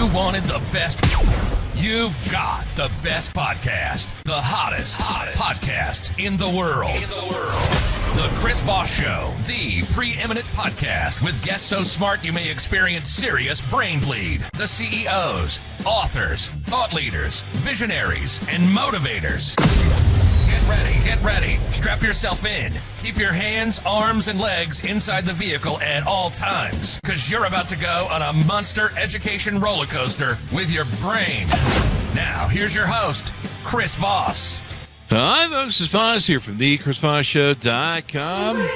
You wanted the best. You've got the best podcast. The hottest podcast in the world. The Chris Voss Show, the preeminent podcast with guests so smart you may experience serious brain bleed. The CEOs, authors, thought leaders, visionaries, and motivators. Get ready. Strap yourself in. Keep your hands, arms, and legs inside the vehicle at all times, because you're about to go on a monster education roller coaster with your brain. Now, here's your host, Chris Voss. Hi, folks. Chris Voss here from thechrisvossshow.com.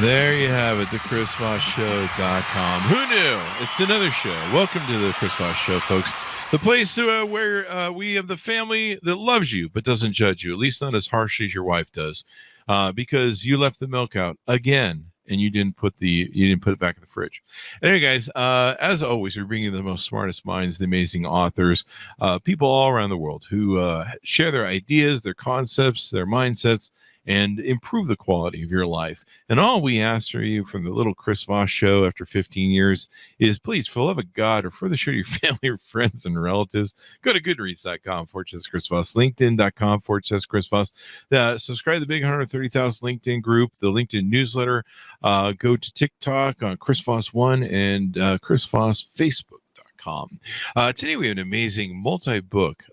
There you have it, thechrisvossshow.com. Who knew? It's another show. Welcome to the Chris Voss Show, folks. The place where we have the family that loves you but doesn't judge you, at least not as harshly as your wife does, because you left the milk out again and you didn't put it back in the fridge. Anyway, guys, as always, we're bringing the most smartest minds, the amazing authors, people all around the world who share their ideas, their concepts, their mindsets, and improve the quality of your life. And all we ask for you from the little Chris Voss Show after 15 years is, please, for the love of God, or for the show to your family or friends and relatives, go to goodreads.com/Chris Voss, linkedin.com/Chris Voss. Subscribe to the big 130,000 LinkedIn group, the LinkedIn newsletter. Go to TikTok on Chris Voss 1 and Chris Voss Facebook. Today we have an amazing multi-book,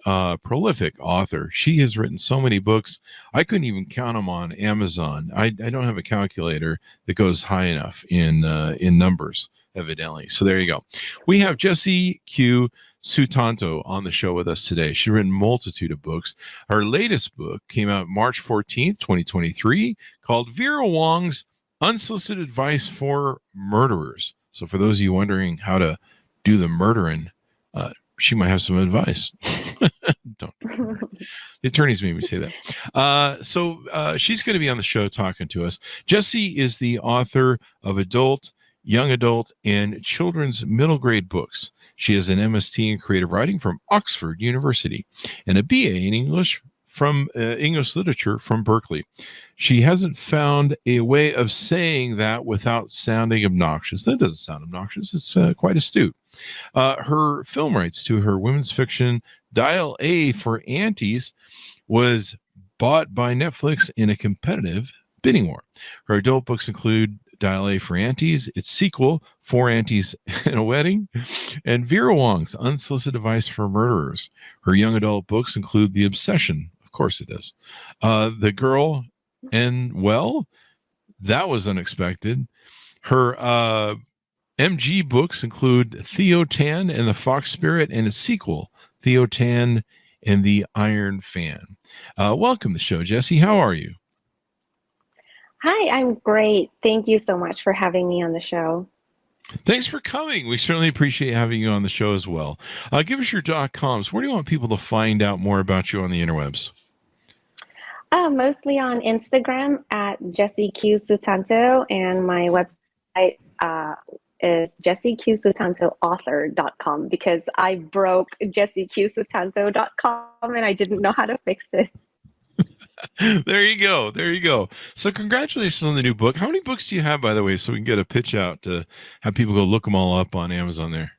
prolific author. She has written so many books, I couldn't even count them on Amazon. I don't have a calculator that goes high enough in numbers, evidently. So there you go. We have Jessie Q. Sutanto on the show with us today. She's written a multitude of books. Her latest book came out March 14th, 2023, called Vera Wong's Unsolicited Advice for Murderers. So for those of you wondering how to do the murdering, she might have some advice. Don't. The attorneys made me say that. So she's going to be on the show talking to us. Jessie is the author of adult, young adult, and children's middle grade books. She has an MSc in creative writing from Oxford University and a BA in English from English literature from Berkeley. She hasn't found a way of saying that without sounding obnoxious. That doesn't sound obnoxious. It's quite astute. Her film rights to her women's fiction, Dial A for Aunties, was bought by Netflix in a competitive bidding war. Her adult books include Dial A for Aunties, its sequel, Four Aunties and a Wedding, and Vera Wong's Unsolicited Advice for Murderers. Her young adult books include The Obsession. Of course it does. The Girl, and well, that was unexpected. Her MG books include Theo Tan and the Fox Spirit, and its sequel, Theo Tan and the Iron Fan. Welcome to the show, Jessie. How are you? Hi, I'm great. Thank you so much for having me on the show. Thanks for coming. We certainly appreciate having you on the show as well. Give us your .coms. Where do you want people to find out more about you on the interwebs? Mostly on Instagram at Jessie Q Sutanto, and my website is jessieqsutantoauthor.com, because I broke jessieqsutanto.com and I didn't know how to fix it. There you go. So congratulations on the new book. How many books do you have, by the way, so we can get a pitch out to have people go look them all up on Amazon there?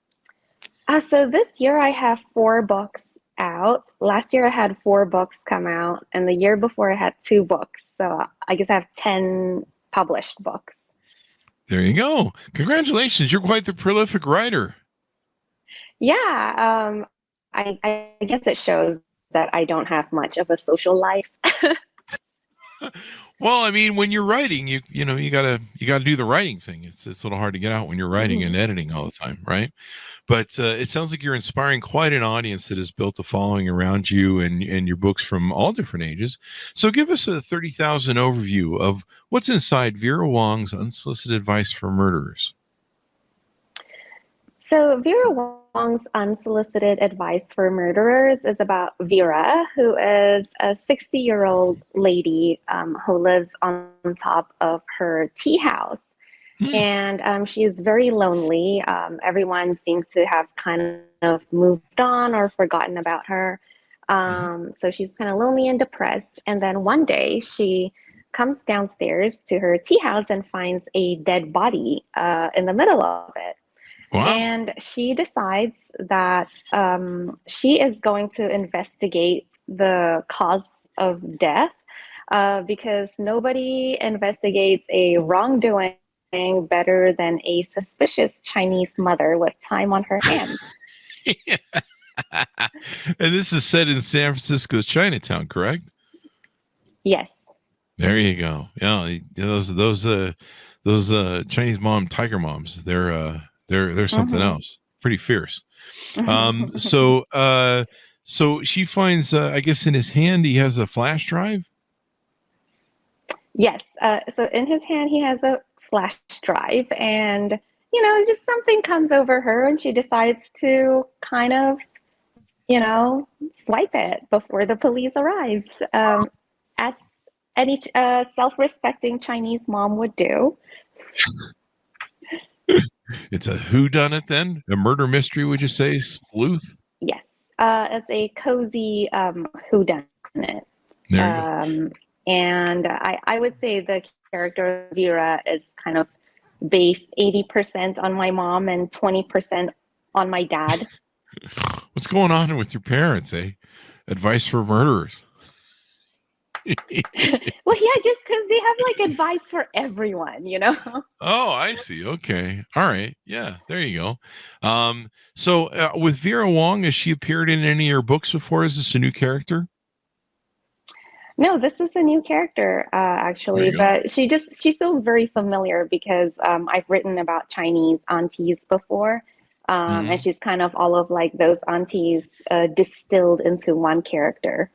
So this year I have 4 books out. Last year I had 4 books come out, and the year before I had 2 books. So I guess I have 10 published books. There you go. Congratulations. You're quite the prolific writer. Yeah. I guess it shows that I don't have much of a social life. Well, I mean, when you're writing, you gotta do the writing thing. It's a little hard to get out when you're writing and editing all the time, right? But it sounds like you're inspiring quite an audience that has built a following around you and your books from all different ages. So give us a 30,000 overview of what's inside Vera Wong's Unsolicited Advice for Murderers. So Vera Wong's Unsolicited Advice for Murderers is about Vera, who is a 60-year-old lady who lives on top of her tea house. And she is very lonely. Everyone seems to have kind of moved on or forgotten about her. So she's kind of lonely and depressed. And then one day she comes downstairs to her tea house and finds a dead body in the middle of it. Wow. And she decides that she is going to investigate the cause of death because nobody investigates a wrongdoing better than a suspicious Chinese mother with time on her hands. And this is set in San Francisco's Chinatown, correct? Yes. There you go. Yeah, those Chinese tiger moms. They're something else. Pretty fierce. So she finds, I guess, in his hand he has a flash drive. Yes. So in his hand he has a flash drive, and just something comes over her, and she decides to kind of, swipe it before the police arrives, as any self-respecting Chinese mom would do. It's a whodunit then? A murder mystery, would you say? Sleuth? Yes. It's a cozy whodunit. And I would say the character of Vera is kind of based 80% on my mom and 20% on my dad. What's going on with your parents, eh? Advice for murderers. Well, yeah, just because they have like advice for everyone, Oh, I see. Okay. All right. Yeah, there you go. So with Vera Wong, has she appeared in any of your books before? Is this a new character? No, this is a new character, actually, but she feels very familiar because I've written about Chinese aunties before. And she's kind of all of like those aunties distilled into one character.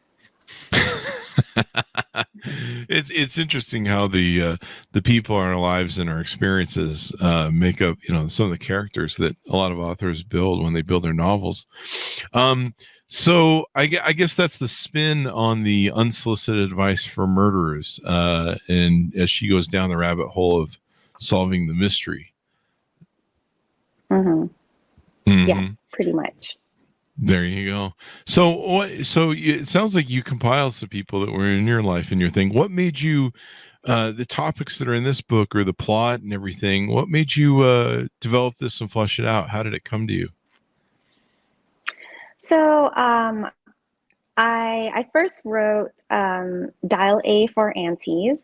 It's interesting how the people in our lives and our experiences make up some of the characters that a lot of authors build when they build their novels. So I guess that's the spin on the unsolicited advice for murderers, and as she goes down the rabbit hole of solving the mystery. Yeah, pretty much. There you go. So it sounds like you compiled some people that were in your life and your thing. What made you, the topics that are in this book or the plot and everything, what made you develop this and flesh it out? How did it come to you? So I first wrote Dial A for Aunties,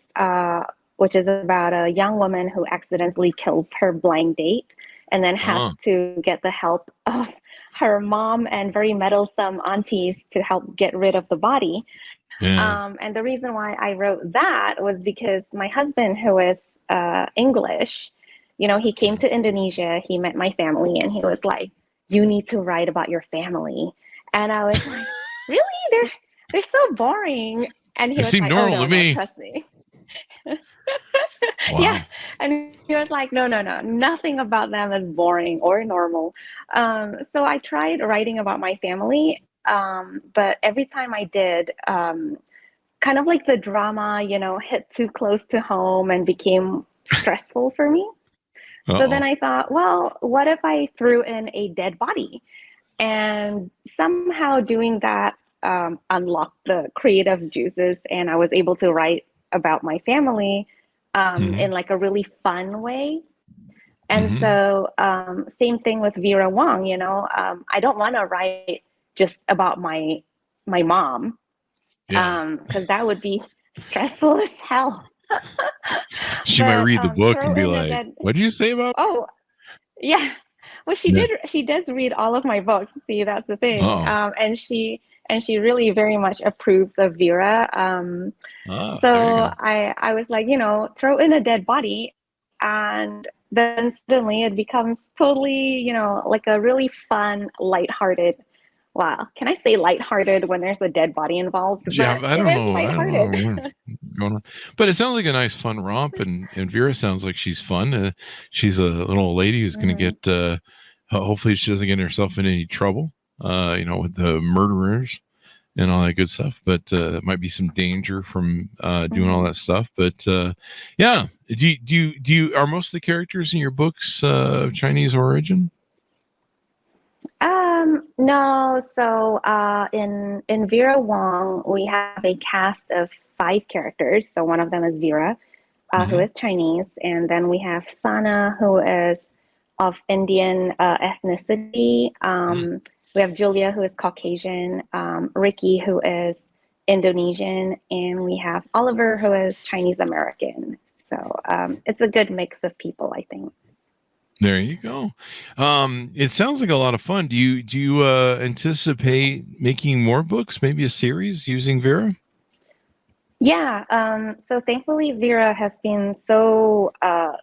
which is about a young woman who accidentally kills her blind date and then has to get the help of her mom and very meddlesome aunties to help get rid of the body. Yeah. And the reason why I wrote that was because my husband, who is English, he came to Indonesia, he met my family, and he was like, "You need to write about your family." And I was like, "Really? They're so boring." And he was like, normal to me. No, trust me. Wow. Yeah. And he was like, no, nothing about them is boring or normal. So I tried writing about my family, but every time I did, kind of like the drama, hit too close to home and became stressful for me. So then I thought, well, what if I threw in a dead body? And somehow doing that unlocked the creative juices, and I was able to write about my family in like a really fun way. And so same thing with Vera Wong, I don't want to write just about my mom, because that would be stressful as hell. She might read the book and be like, "What did you say about?" Oh, yeah. Well, she does read all of my books. See, that's the thing. And she really very much approves of Vera. So I was like, throw in a dead body, and then suddenly it becomes totally, like a really fun, lighthearted. Wow, can I say lighthearted when there's a dead body involved? Yeah, but I don't know. Lighthearted. What's going on. But it sounds like a nice, fun romp, and Vera sounds like she's fun. She's a little old lady who's going to get. Hopefully, she doesn't get herself in any trouble. With the murderers and all that good stuff. But might be some danger from doing all that stuff. But yeah, do you are most of the characters in your books of Chinese origin? No. So in Vera Wong, we have a cast of 5 characters. So one of them is Vera, who is Chinese, and then we have Sana, who is of Indian ethnicity. We have Julia, who is Caucasian, Ricky, who is Indonesian, and we have Oliver, who is Chinese American. So it's a good mix of people, I think. There you go. It sounds like a lot of fun. Do you anticipate making more books, maybe a series using Vera? Yeah. So thankfully, Vera has been so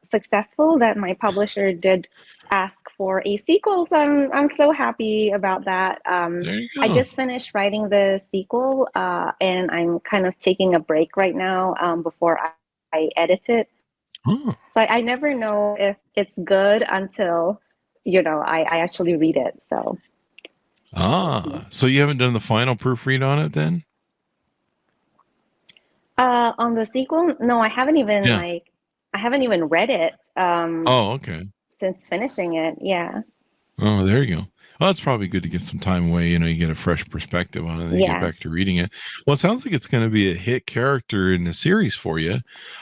successful that my publisher did ask for a sequel. So I'm so happy about that. There you I go. just finished writing the sequel, and I'm kind of taking a break right now before I edit it. Oh. So I never know if it's good until, I actually read it. So. So you haven't done the final proofread on it then? On the sequel, no, I haven't even Yeah. I haven't even read it. Okay. Since finishing it, yeah. Oh, there you go. Well, that's probably good to get some time away. You get a fresh perspective on it, and then get back to reading it. Well, it sounds like it's going to be a hit character in the series for you.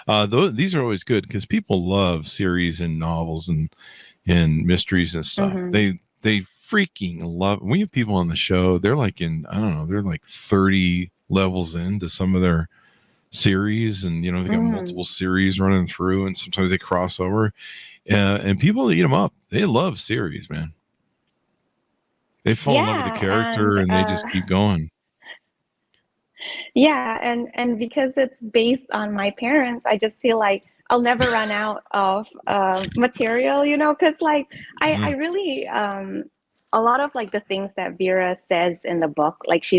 These are always good because people love series and novels and mysteries and stuff. Mm-hmm. They freaking love. We have people on the show. They're like they're like 30 levels into some of their series, and they got multiple series running through, and sometimes they cross over. And people eat them up. They love series, man. They fall in love with the character, and they just keep going. Yeah, and because it's based on my parents, I just feel like I'll never run out of material, because I really a lot of the things that Vera says in the book, she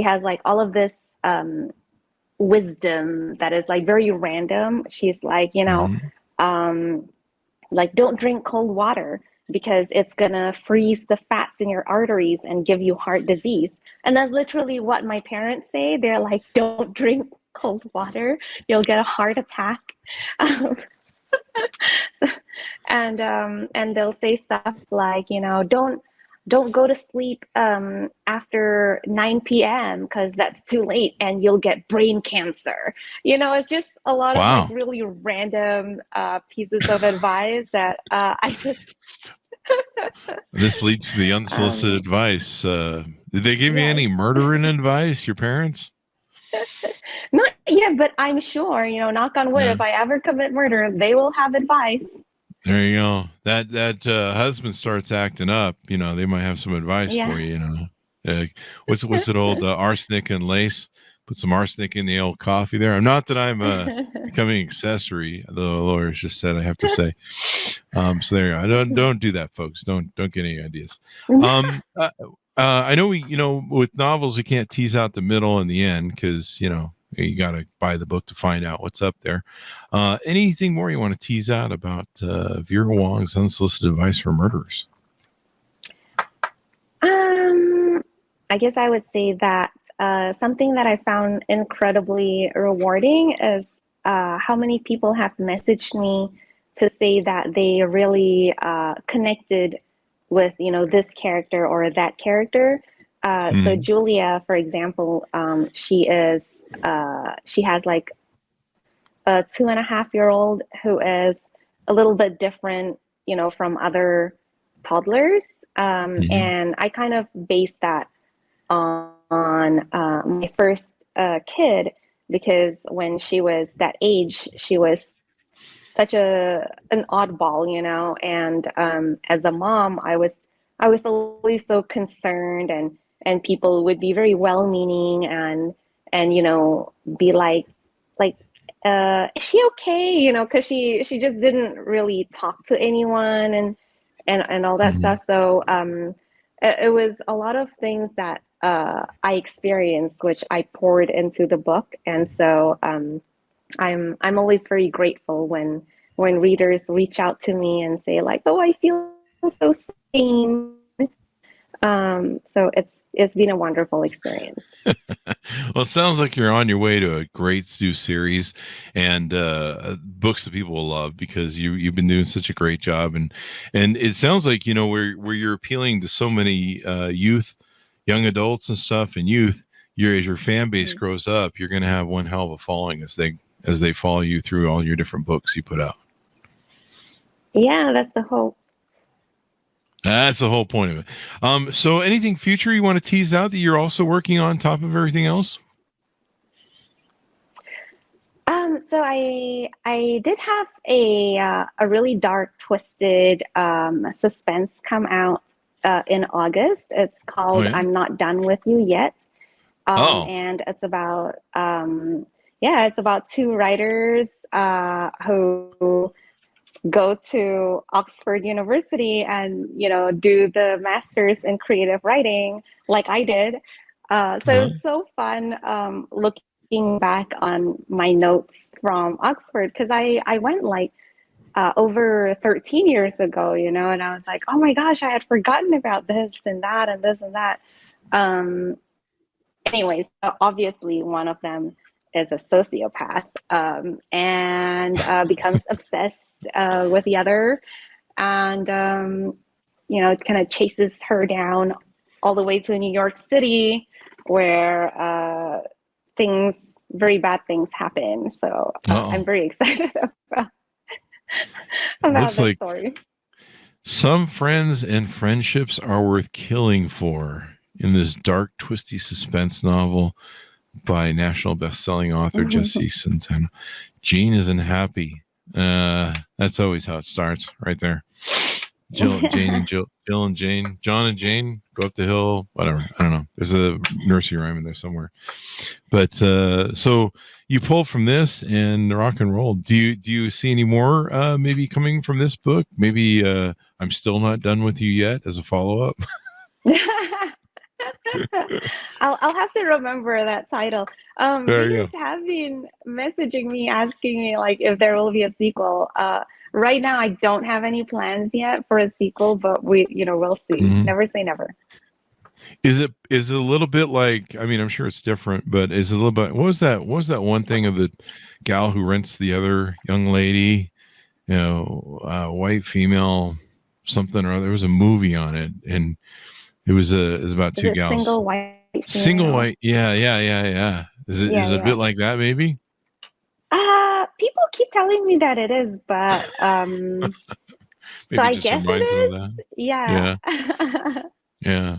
has all of this wisdom that is very random. She's don't drink cold water because it's gonna freeze the fats in your arteries and give you heart disease. And that's literally what my parents say. They're like, don't drink cold water, you'll get a heart attack. And they'll say stuff like, don't go to sleep after 9 p.m. because that's too late and you'll get brain cancer. It's just a lot of really random pieces of advice that I just... This leads to the unsolicited advice. Did they give you any murdering advice, your parents? Not yet, but I'm sure, knock on wood, if I ever commit murder, they will have advice. There you go. That husband starts acting up, they might have some advice for you. What's it old arsenic and lace? Put some arsenic in the old coffee there. Not that I'm becoming accessory. The lawyers just said I have to say. So there you go. Don't do that, folks. Don't get any ideas. I know with novels we can't tease out the middle and the end because you got to buy the book to find out what's up there. Anything more you want to tease out about Vera Wong's Unsolicited Advice for Murderers? I guess I would say that something that I found incredibly rewarding is how many people have messaged me to say that they really connected with, this character or that character. So Julia, for example, she has a 2.5-year-old who is a little bit different, from other toddlers. And I kind of based that on my first kid, because when she was that age, she was such an oddball, and as a mom, I was always so concerned, and people would be very well-meaning and be like, is she okay? Because she just didn't really talk to anyone and all that stuff. So it was a lot of things that I experienced, which I poured into the book, and so I'm always very grateful when readers reach out to me and say oh, I feel so seen. So it's been a wonderful experience. Well, it sounds like you're on your way to a great new series and books that people will love because you've been doing such a great job, and it sounds like where you're appealing to so many youth, young adults and stuff, and youth. As your fan base grows up, you're going to have one hell of a following as they follow you through all your different books you put out. Yeah, that's the hope. That's the whole point of it. So anything future you want to tease out that you're also working on top of everything else? So I did have a really dark, twisted suspense come out in August. It's called yeah? "I'm Not Done with You Yet," and it's about it's about two writers who go to Oxford University and do the masters in creative writing like I did. So it was so fun looking back on my notes from Oxford, because I went like over 13 years ago, and I was like, oh my gosh, I had forgotten about this and that and this and that. Anyways, obviously one of them is a sociopath and becomes obsessed with the other, and kind of chases her down all the way to New York City, where very bad things happen. So I'm very excited about the story. Some friends and friendships are worth killing for, in this dark, twisty suspense novel by national best-selling author Jesse Sutanto. Jane isn't happy. That's always how it starts, right there. Jill and Jane, John and Jane go up the hill, whatever. I don't know. There's a nursery rhyme in there somewhere. But so you pull from this and rock and roll. Do you see any more maybe coming from this book? Maybe I'm Still Not Done With You Yet as a follow-up? I'll have to remember that title. Readers have been messaging me, asking me like if there will be a sequel. Right now, I don't have any plans yet for a sequel, but we'll see. Never say never. Is it a little bit like? I mean, I'm sure it's different, but is it a little bit? What was that one thing of the gal who rents the other young lady? White female, something or other. There was a movie on it, and it was about two gals. Single white. Single white. Yeah. Is it a bit like that? Maybe. People keep telling me that it is, but so I guess it is. Yeah. Yeah.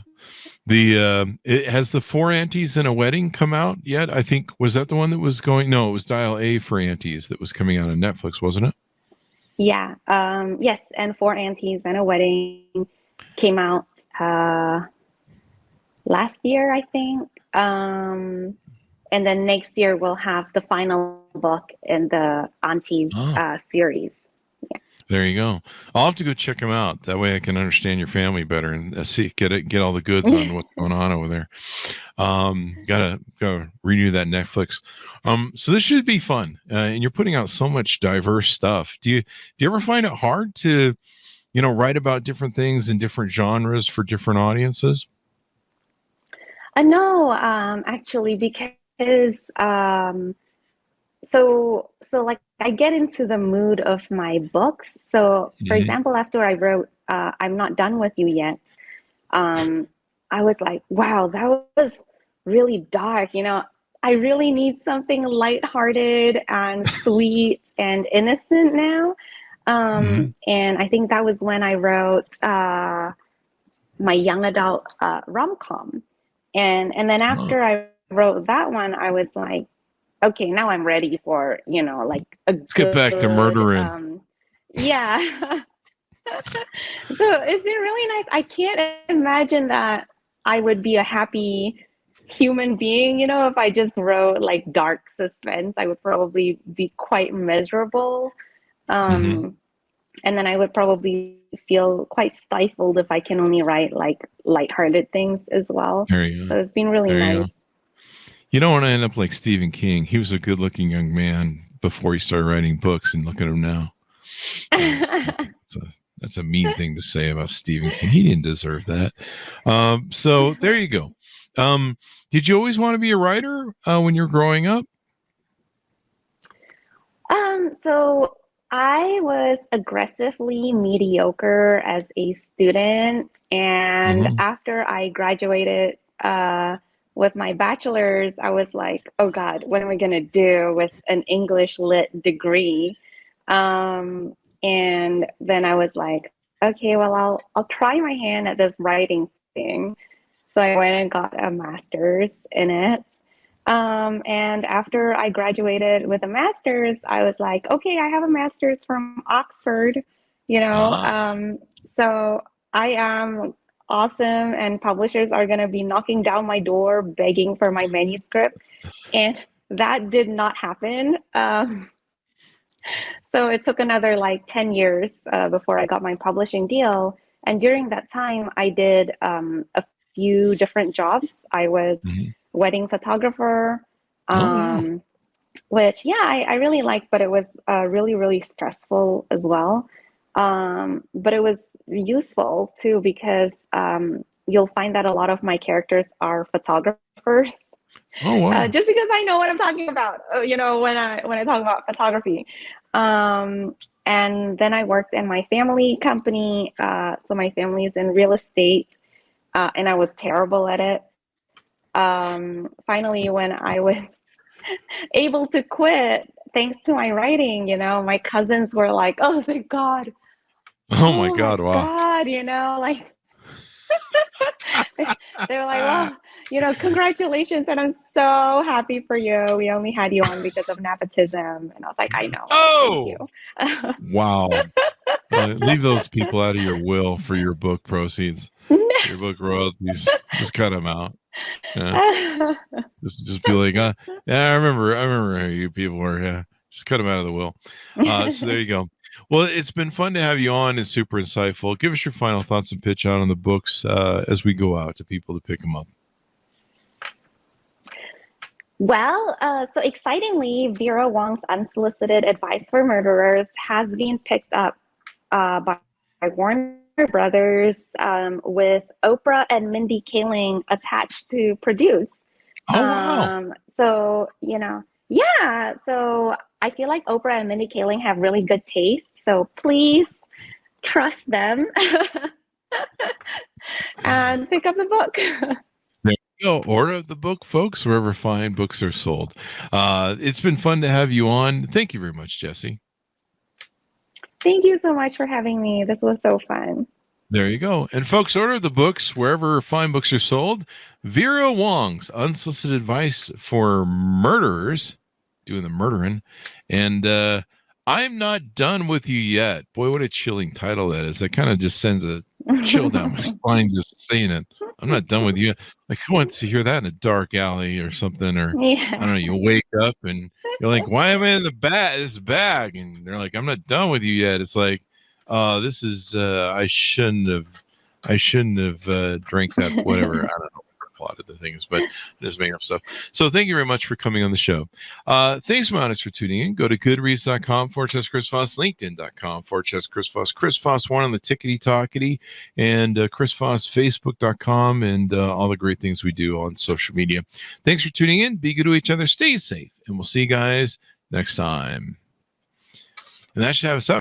Has the Four Aunties in a Wedding come out yet? I think, was that the one that was going? No, it was Dial A for Aunties that was coming out on Netflix, wasn't it? Yeah. Yes, and Four Aunties and a Wedding came out last year, I think. And then next year we'll have the final book in the Aunties series. Yeah. There you go. I'll have to go check them out. That way I can understand your family better and get all the goods on what's going on over there. Gotta renew that Netflix. So this should be fun. And you're putting out so much diverse stuff. Do you ever find it hard to, write about different things in different genres for different audiences? No, actually, because so like I get into the mood of my books. So for example, after I wrote I'm Not Done With You Yet, I was like, wow, that was really dark. I really need something lighthearted and sweet and innocent now. And I think that was when I wrote my young adult rom-com. And then after I wrote that one, I was like, okay, now I'm ready for, like let's get back to murdering. Yeah. So it's been really nice. I can't imagine that I would be a happy human being, if I just wrote like dark suspense. I would probably be quite miserable. And then I would probably feel quite stifled if I can only write like lighthearted things as well. So it's been really nice. You don't want to end up like Stephen King. He was a good-looking young man before he started writing books, and look at him now. That's a mean thing to say about Stephen King. He didn't deserve that. So there you go. Did you always want to be a writer when you were growing up? So I was aggressively mediocre as a student, and after I graduated with my bachelor's, I was like, oh God, what am I going to do with an English lit degree? And then I was like, okay, well, I'll try my hand at this writing thing. So I went and got a master's in it. And after I graduated with a master's, I was like, okay, I have a master's from Oxford, you know. So I am awesome, and publishers are going to be knocking down my door begging for my manuscript. And that did not happen. So it took another like 10 years before I got my publishing deal. And during that time, I did a few different jobs. I was wedding photographer, which, yeah, I really liked, but it was really, really stressful as well. But it was useful too, because you'll find that a lot of my characters are photographers. Oh, wow. Just because I know what I'm talking about, you know, when I talk about photography. And then I worked in my family company. So my family is in real estate, and I was terrible at it. Finally, when I was able to quit, thanks to my writing, you know, my cousins were like, "Oh, thank God." Oh my God. Wow. God, you know, like they were like, well, you know, congratulations. And I'm so happy for you. We only had you on because of nepotism. And I was like, I know. Oh, thank you. wow. Leave those people out of your will for your book proceeds, your book royalties. Just cut them out. Yeah. Just be like, yeah, I remember how you people were. Yeah, just cut them out of the will. So there you go. Well, it's been fun to have you on. It's super insightful. Give us your final thoughts and pitch out on the books as we go out to people to pick them up. Well, so excitingly, Vera Wong's Unsolicited Advice for Murderers has been picked up by Warner Brothers with Oprah and Mindy Kaling attached to produce. Oh, wow. So, you know, yeah. So I feel like Oprah and Mindy Kaling have really good taste. So please trust them and pick up the book. There you go. Order the book, folks, wherever fine books are sold. It's been fun to have you on. Thank you very much, Jessie. Thank you so much for having me. This was so fun. There you go. And folks, order the books wherever fine books are sold. Vera Wong's Unsolicited Advice for Murderers, doing the murdering. And I'm Not Done With You Yet. Boy, what a chilling title that is. That kind of just sends a chill down my spine just saying it. I'm not done with you. Like, who wants to hear that in a dark alley or something? Or, Yeah. I don't know, you wake up and you're like, why am I in this bag? And they're like, I'm not done with you yet. It's like, this is, I shouldn't have drank that, whatever. I don't know. A lot of the things, but just making up stuff. So thank you very much for coming on the show. Thanks, Monis, for tuning in. Go to goodreads.com/Chris Voss, LinkedIn.com/Chris Voss, Chris Voss 1 on the Tickety Talkity, and Chris Voss, Facebook.com, and all the great things we do on social media. Thanks for tuning in. Be good to each other. Stay safe, and we'll see you guys next time. And that should have us up.